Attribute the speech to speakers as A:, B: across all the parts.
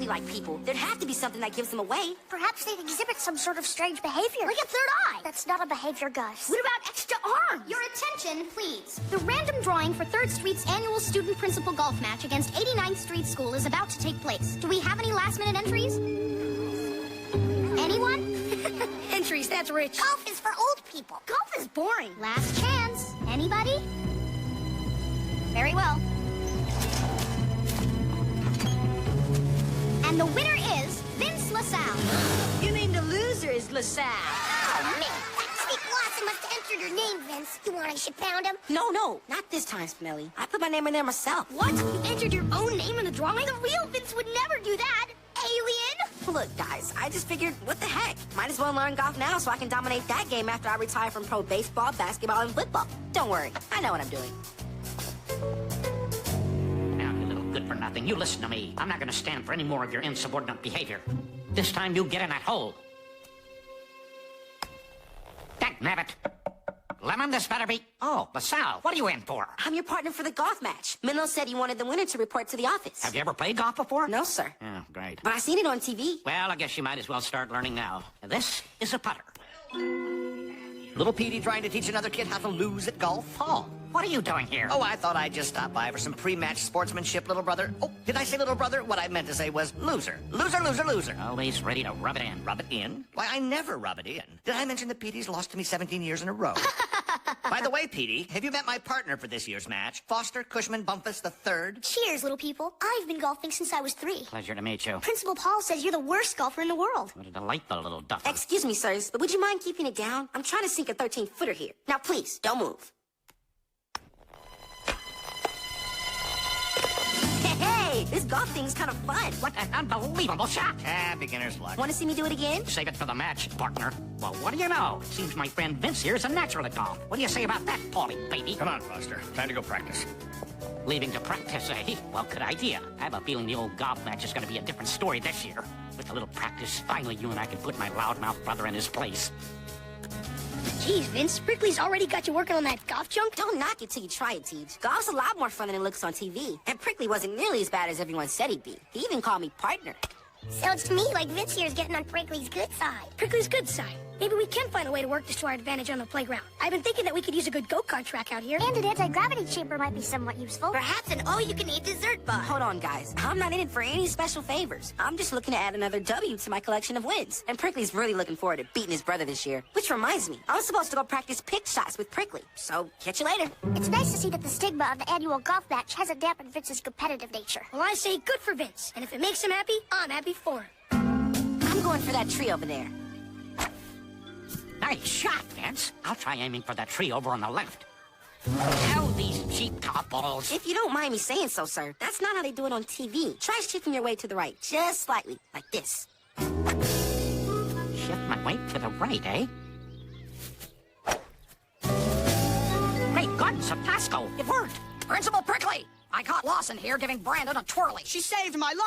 A: be like people. There'd have to be something that gives them away.
B: Perhaps they'd exhibit some sort of strange behavior. Like a third eye. That's not a behavior, Gus.
C: What about extra arms? Your attention, please. The random drawing for 3rd Street's annual student principal golf match against 89th Street School is about to take place. Do we have any last-minute entries? Anyone?
D: Entries, that's rich.
B: Golf is for old people.
C: Golf is boring. Last chance. Anybody? Very well. And the winner is Vince LaSalle.
D: You mean the loser is LaSalle?
B: Oh, man. That Sneak Lawson must have entered your name, Vince. You want I should pound him?
A: No, not this time, Smelly. I put my name in there myself.
C: What? You entered your own name in the drawing? The real Vince would never do that. Alien?
A: Look, guys, I just figured, what the heck? Might as well learn golf now so I can dominate that game after I retire from pro baseball, basketball, and football. Don't worry, I know what I'm doing.
E: Now, you little good-for-nothing, you listen to me. I'm not going to stand for any more of your insubordinate behavior. This time, you get in that hole. Dagnabbit. Lemon, this better be... Oh, LaSalle, what are you in for?
A: I'm your partner for the golf match. Menlo said he wanted the winner to report to the office.
E: Have you ever played golf before?
A: No, sir.
E: Oh, great.
A: But I seen it on TV.
E: Well, I guess you might as well start learning now. This is a putter.
F: Little Petey trying to teach another kid how to lose at golf?
E: Paul, what are you doing here?
F: Oh, I thought I'd just stop by for some pre-match sportsmanship, little brother. Oh, did I say little brother? What I meant to say was loser. Loser, loser, loser.
E: Always ready to rub it in.
F: Rub it in? Why, I never rub it in. Did I mention that Petey's lost to me 17 years in a row? By the way, Petey, have you met my partner for this year's match? Foster Cushman Bumpus III?
B: Cheers, little people. I've been golfing since I was 3.
E: Pleasure to meet you.
B: Principal Paul says you're the worst golfer in the world.
E: What a delightful little duffer.
A: Excuse me, sirs, but would you mind keeping it down? I'm trying to sink a 13-footer here. Now, please, don't move. Hey, this golf thing's kind of fun.
E: What an unbelievable shot.
F: Beginner's luck.
A: Want to see me do it again?
E: Save it for the match, partner. Well, what do you know? It seems my friend Vince here is a natural at golf. What do you say about that, Paulie, baby?
F: Come on, Foster. Time to go practice.
E: Leaving to practice, eh? Well, good idea. I have a feeling the old golf match is going to be a different story this year. With a little practice, finally you and I can put my loudmouth brother in his place.
D: Geez, Vince, Prickly's already got you working on that golf junk?
A: Don't knock it till you try it, Teej. Golf's a lot more fun than it looks on TV. And Prickly wasn't nearly as bad as everyone said he'd be. He even called me partner.
B: Sounds to me like Vince here is getting on Prickly's good side.
D: Prickly's good side. Maybe we can find a way to work this to our advantage on the playground. I've been thinking that we could use a good go-kart track out here.
B: And an anti-gravity chamber might be somewhat useful.
A: Perhaps an all-you-can-eat dessert bar. Hold on, guys. I'm not in it for any special favors. I'm just looking to add another W to my collection of wins. And Prickly's really looking forward to beating his brother this year. Which reminds me, I'm supposed to go practice pick shots with Prickly. So, catch you later.
B: It's nice to see that the stigma of the annual golf match hasn't dampened Vince's competitive nature.
D: Well, I say good for Vince. And if it makes him happy, I'm happy for him.
A: I'm going for that tree over there.
E: Nice shot, Vince. I'll try aiming for that tree over on the left. Oh, these cheap top balls.
A: If you don't mind me saying so, sir, that's not how they do it on TV. Try shifting your weight to the right, just slightly, like this.
E: Shift my weight to the right, eh? Great guns, Tabasco. It worked.
G: Principal Prickly! I caught Lawson here giving Brandon a twirly.
D: She saved my life!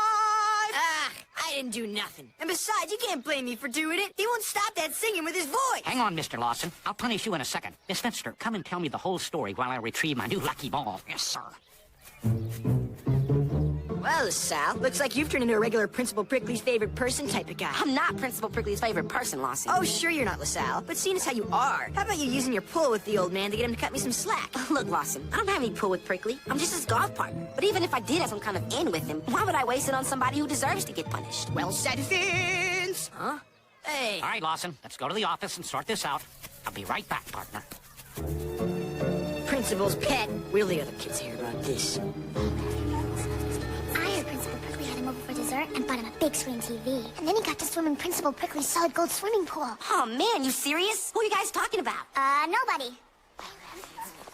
D: Ah, I didn't do nothing. And besides, you can't blame me for doing it. He won't stop that singing with his voice.
E: Hang on, Mr. Lawson. I'll punish you in a second. Miss Finster, come and tell me the whole story while I retrieve my new lucky ball. Yes, sir.
D: Well, Sal, looks like you've turned into a regular Principal Prickly's favorite person type of guy.
A: I'm not Principal Prickly's favorite person, Lawson.
D: Oh, sure you're not, LaSalle. But seeing as how you are, how about you using your pull with the old man to get him to cut me some slack?
A: Look, Lawson, I don't have any pull with Prickly. I'm just his golf partner. But even if I did have some kind of in with him, why would I waste it on somebody who deserves to get punished?
D: Well said, Vince! Huh? Hey.
E: All right, Lawson, let's go to the office and sort this out. I'll be right back, partner.
D: Principal's pet. We'll the other kids hear about this.
B: I heard Principal Prickly had him over for dessert and bought him a big screen TV. And then he got to swim in Principal Prickly's solid gold swimming pool.
A: Oh, man, you serious? Who are you guys talking about?
B: Nobody.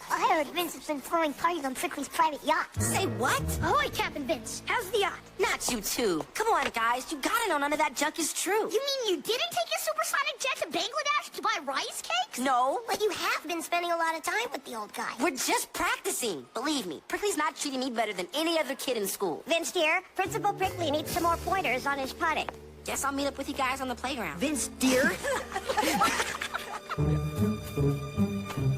B: I heard Vince has been throwing parties on Prickly's private yacht.
A: Say what?
D: Ahoy, Captain Vince. How's the yacht?
A: Not you two. Come on, guys. You gotta know none of that junk is true.
C: You mean you didn't take your supersonic jet to Bangladesh to buy rice cakes?
A: No.
B: But you have been spending a lot of time with the old guy.
A: We're just practicing. Believe me, Prickly's not treating me better than any other kid in school.
B: Vince, dear, Principal Prickly needs some more pointers on his putting.
A: Guess I'll meet up with you guys on the playground.
D: Vince, dear?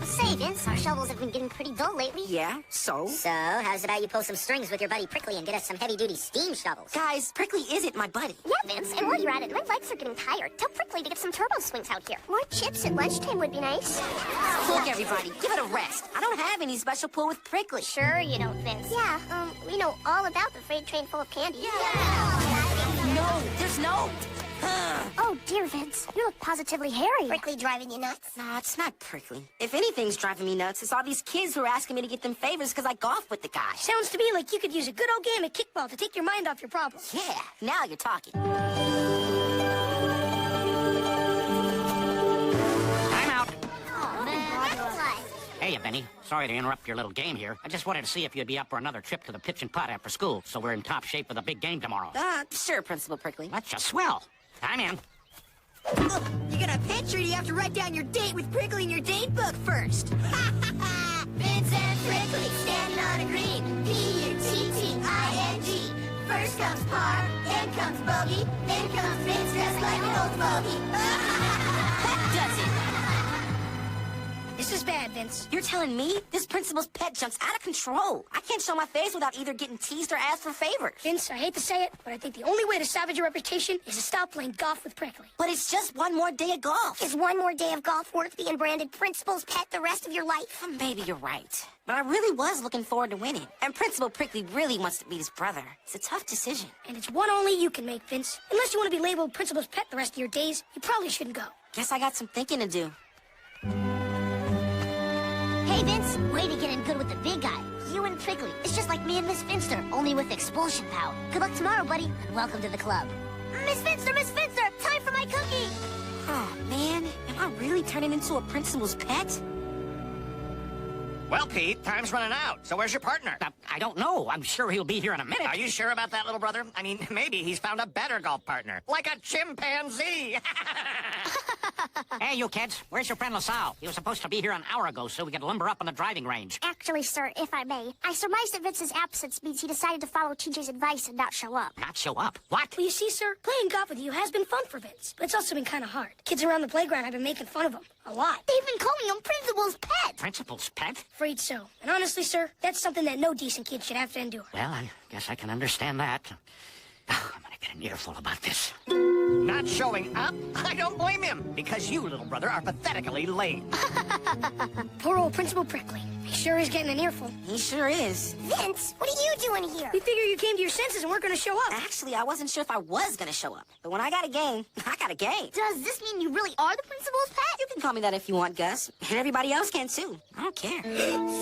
B: Say, Vince, our shovels have been getting pretty dull lately.
A: Yeah, so?
B: So, how's about you pull some strings with your buddy Prickly and get us some heavy-duty steam shovels?
A: Guys, Prickly isn't my buddy.
B: Yeah, Vince, and while you're at it, my legs are getting tired. Tell Prickly to get some turbo swings out here. More chips at lunchtime would be nice.
A: Look, everybody, give it a rest. I don't have any special pull with Prickly.
B: Sure you don't, Vince. Yeah, we know all about the freight train full of candy.
A: No, there's no.
B: Oh, dear, Vince. You look positively hairy. Prickly driving you nuts?
A: No, it's not Prickly. If anything's driving me nuts, it's all these kids who are asking me to get them favors because I golf with the guy.
D: Sounds to me like you could use a good old game of kickball to take your mind off your problems.
A: Yeah, now you're talking.
E: I'm out.
B: Oh, man.
E: Hey, Benny. Sorry to interrupt your little game here. I just wanted to see if you'd be up for another trip to the pitch and putt after school, so we're in top shape for the big game tomorrow.
A: Sure, Principal Prickly.
E: That's just swell. I'm in.
D: You gonna pitch, or do you have to write down your date with Prickly in your date book first?
C: Vince and Prickly standing on a green. P-U-T-T-I-N-G. First comes par, then comes bogey, then comes Vince dressed like an old fogey.
A: That does it.
D: This is bad, Vince.
A: You're telling me this principal's pet junk's out of control. I can't show my face without either getting teased or asked for favors.
D: Vince, I hate to say it, but I think the only way to salvage your reputation is to stop playing golf with Prickly.
A: But it's just one more day of golf.
B: Is one more day of golf worth being branded Principal's pet the rest of your life?
A: Maybe you're right. But I really was looking forward to winning. And Principal Prickly really wants to beat his brother. It's a tough decision.
D: And it's one only you can make, Vince. Unless you want to be labeled Principal's pet the rest of your days, you probably shouldn't go.
A: Guess I got some thinking to do.
B: Hey, Vince, way to get in good with the big guy. You and Prickly. It's just like me and Miss Finster, only with expulsion power. Good luck tomorrow, buddy, and welcome to the club. Miss Finster, time for my cookie!
A: Oh, man. Am I really turning into a principal's pet?
F: Well, Pete, time's running out. So where's your partner?
E: I don't know. I'm sure he'll be here in a minute.
F: Are you sure about that, little brother? I mean, maybe he's found a better golf partner. Like a chimpanzee.
E: Hey, you kids. Where's your friend LaSalle? He was supposed to be here an hour ago so we could lumber up on the driving range.
B: Actually, sir, if I may, I surmise that Vince's absence means he decided to follow TJ's advice and not show up.
E: Not show up? What?
D: Well, you see, sir, playing golf with you has been fun for Vince, but it's also been kind of hard. Kids around the playground have been making fun of him. A lot.
B: They've been calling him Principal's pet!
E: Principal's pet?
D: Afraid so. And honestly, sir, that's something that no decent kid should have to endure.
E: Well, I guess I can understand that. I'm gonna get an earful about this.
F: Not showing up? I don't blame him, because you, little brother, are pathetically late.
D: Poor old Principal Prickly. He sure is getting an earful.
A: He sure is.
B: Vince, what are you doing here?
D: We figure you came to your senses and weren't going to show up.
A: Actually, I wasn't sure if I was going to show up. But when I got a game, I got a game.
B: Does this mean you really are the Principal's pet?
A: You can call me that if you want, Gus. And everybody else can, too. I don't care.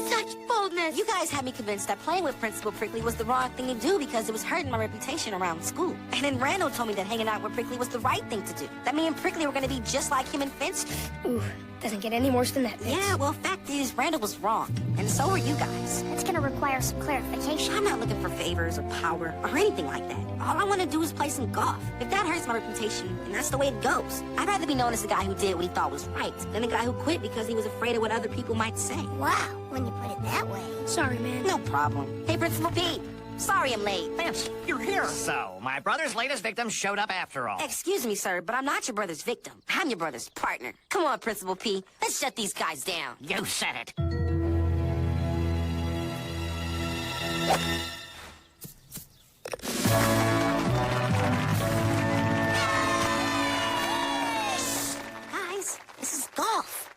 B: Such boldness.
A: You guys had me convinced that playing with Principal Prickly was the wrong thing to do because it was hurting my reputation around school. And then Randall told me that hanging out with Prickly was the right thing to do. That me and Prickly were going to be just like him and Finch.
D: Ooh, doesn't get any worse than that, Vince.
A: Yeah, well, fact is, Randall was wrong. And so were you guys.
B: That's gonna require some clarification.
A: I'm not looking for favors or power or anything like that. All I want to do is play some golf. If that hurts my reputation, then that's the way it goes. I'd rather be known as the guy who did what he thought was right than the guy who quit because he was afraid of what other people might say.
B: Wow, when you put it that way.
D: Sorry, man.
A: No problem. Hey, Principal Pete. Sorry I'm late.
E: Vince, you're here.
F: So, my brother's latest victim showed up after all.
A: Excuse me, sir, but I'm not your brother's victim. I'm your brother's partner. Come on, Principal P. Let's shut these guys down.
E: You said it.
A: Guys, this is golf.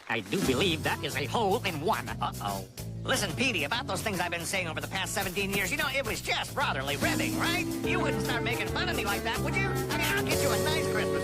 E: I do believe that is a hole in one.
F: Uh-oh. Listen, Petey, about those things I've been saying over the past 17 years, you know, it was just brotherly ribbing, right? You wouldn't start making fun of me like that, would you? I mean, I'll get you a nice Christmas